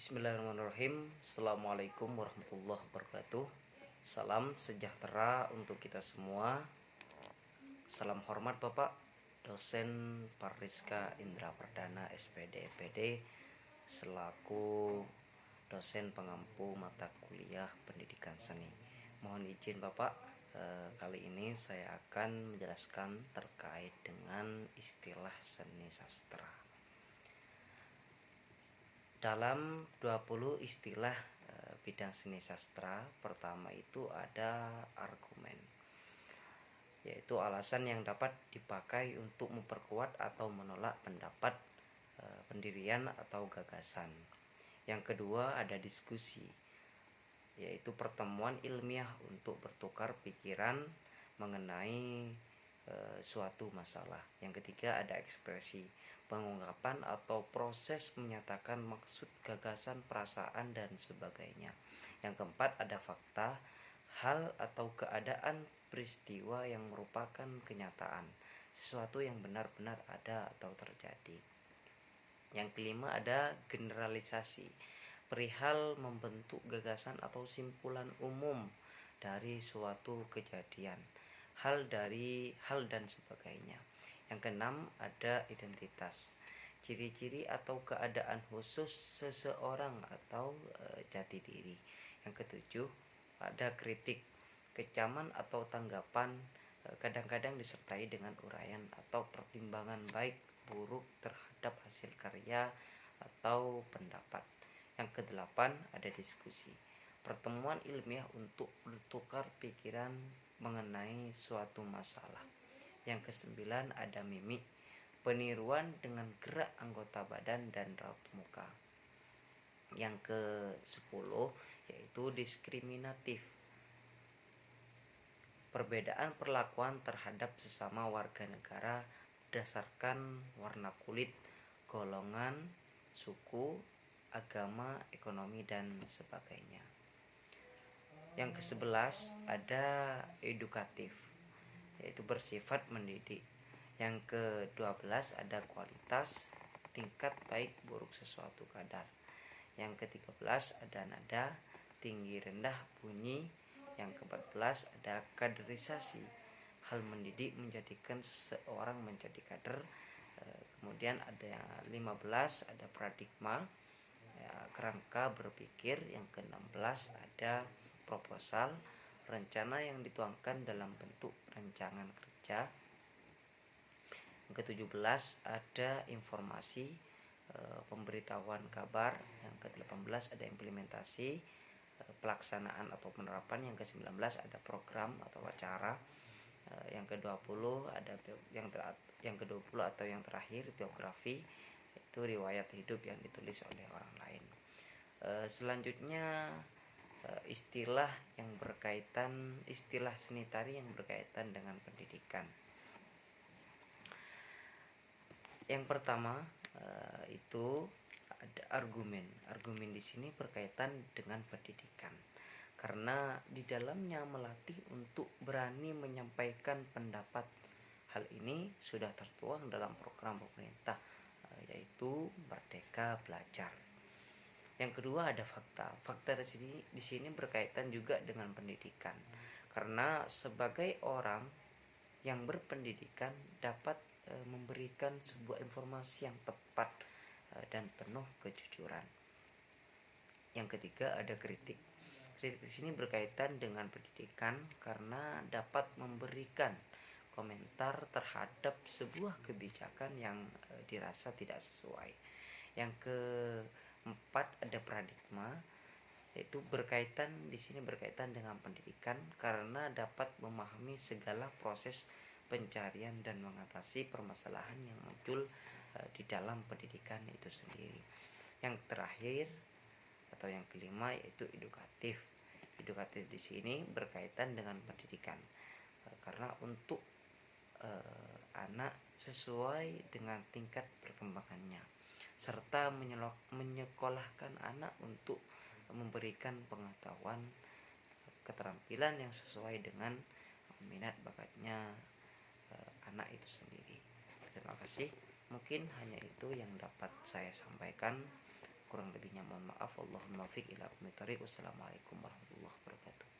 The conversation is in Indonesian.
Bismillahirrahmanirrahim. Assalamualaikum warahmatullahi wabarakatuh. Salam sejahtera untuk kita semua. Salam hormat Bapak dosen Pariska Indra Perdana SPD PD selaku dosen pengampu mata kuliah pendidikan seni. Mohon izin Bapak, kali ini saya akan menjelaskan terkait dengan istilah seni sastra. Dalam 20 istilah bidang seni sastra, pertama itu ada argumen, yaitu alasan yang dapat dipakai untuk memperkuat atau menolak pendapat, pendirian atau gagasan. Yang kedua ada diskusi, yaitu pertemuan ilmiah untuk bertukar pikiran mengenai suatu masalah. Yang ketiga ada ekspresi, pengungkapan atau proses menyatakan maksud, gagasan, perasaan dan sebagainya. Yang keempat ada fakta, hal atau keadaan peristiwa yang merupakan kenyataan, sesuatu yang benar-benar ada atau terjadi. Yang kelima ada generalisasi, perihal membentuk gagasan atau simpulan umum dari suatu kejadian, hal dan sebagainya. Yang keenam ada identitas, ciri-ciri atau keadaan khusus seseorang atau jati diri. Yang ketujuh ada kritik, kecaman atau tanggapan, kadang-kadang disertai dengan uraian atau pertimbangan baik buruk terhadap hasil karya atau pendapat. Yang kedelapan ada diskusi, pertemuan ilmiah untuk bertukar pikiran mengenai suatu masalah. Yang kesembilan ada mimik, peniruan dengan gerak anggota badan dan raut muka. Yang ke-10 yaitu diskriminatif, perbedaan perlakuan terhadap sesama warga negara berdasarkan warna kulit, golongan, suku, agama, ekonomi dan sebagainya. Yang ke-11 ada edukatif, yaitu bersifat mendidik. Yang ke-12 ada kualitas, tingkat baik buruk sesuatu kadar. Yang ke-13 ada nada, tinggi rendah bunyi. Yang ke-14 ada kaderisasi, hal mendidik menjadikan seseorang menjadi kader. Kemudian ada yang 15 ada paradigma, kerangka berpikir. Yang ke-16 ada proposal, rencana yang dituangkan dalam bentuk rancangan kerja. Yang ke-17 ada informasi, pemberitahuan kabar. Yang ke-18 ada implementasi, pelaksanaan atau penerapan. Yang ke-19 ada program atau acara. Yang ke-20 ada yang ke-20 atau yang terakhir biografi, itu riwayat hidup yang ditulis oleh orang lain. Selanjutnya istilah seni tari yang berkaitan dengan pendidikan. Yang pertama itu ada argumen. Argumen di sini berkaitan dengan pendidikan, karena di dalamnya melatih untuk berani menyampaikan pendapat. Hal ini sudah tertuang dalam program pemerintah, yaitu Merdeka Belajar. Yang kedua ada fakta. Fakta di sini berkaitan juga dengan pendidikan, karena sebagai orang yang berpendidikan dapat memberikan sebuah informasi yang tepat dan penuh kejujuran. Yang ketiga ada kritik. Kritik di sini berkaitan dengan pendidikan karena dapat memberikan komentar terhadap sebuah kebijakan yang dirasa tidak sesuai. Yang keempat ada paradigma, yaitu di sini berkaitan dengan pendidikan karena dapat memahami segala proses pencarian dan mengatasi permasalahan yang muncul di dalam pendidikan itu sendiri. Yang terakhir atau yang kelima yaitu edukatif. Edukatif di sini berkaitan dengan pendidikan karena untuk anak sesuai dengan tingkat perkembangannya, serta menyekolahkan anak untuk memberikan pengetahuan, keterampilan yang sesuai dengan minat bakatnya anak itu sendiri. Terima kasih. Mungkin hanya itu yang dapat saya sampaikan. Kurang lebihnya mohon maaf. Wallahul muwaffiq ila aqwamit thoriq. Wassalamualaikum warahmatullahi wabarakatuh.